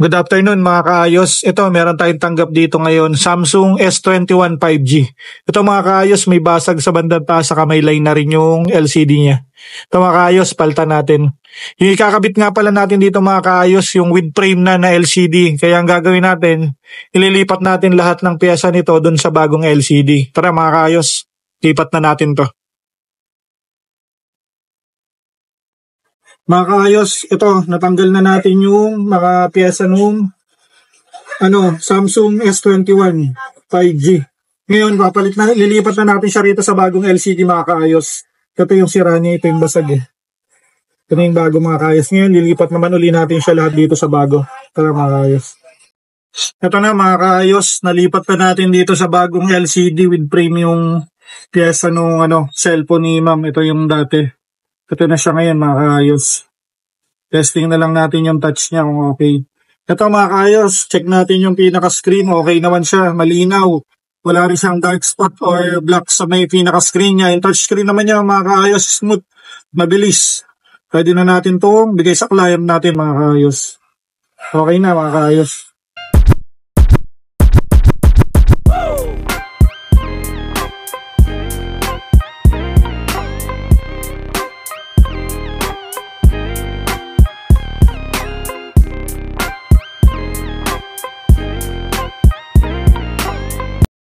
Good afternoon mga kaayos. Ito, meron tayong tanggap dito ngayon, Samsung S21 5G. Ito mga kaayos, may basag sa bandang taas saka may line na rin yung LCD niya. Ito mga kaayos, palitan natin. Yung ikakabit nga pala natin dito mga kaayos, yung with frame na LCD. Kaya ang gagawin natin, ililipat natin lahat ng piyesa nito dun sa bagong LCD. Tara mga kaayos, lipat na natin to. Mga kaayos, ito, natanggal na natin yung mga piyesa nung Samsung S21 5G. Ngayon, lilipat na natin siya rito sa bagong LCD mga kaayos. Ito yung sira niya, ito yung basag eh. Ito na yung bago mga kaayos. Ngayon, lilipat naman uli natin siya lahat dito sa bago. Tara mga kaayos. Ito na mga kaayos, nalipat na natin dito sa bagong LCD with frame yung piyesa nung cellphone ni ma'am. Ito yung dati. Ito na siya ngayon mga kaayos. Testing na lang natin yung touch niya kung okay. Ito mga kaayos, check natin yung pinaka-screen. Okay naman siya, malinaw. Wala rin siyang dark spot or black sa may pinaka-screen niya. Yung touchscreen naman niya mga kaayos, smooth, mabilis. Pwede na natin itong bigay sa client natin mga kaayos. Okay na mga kaayos.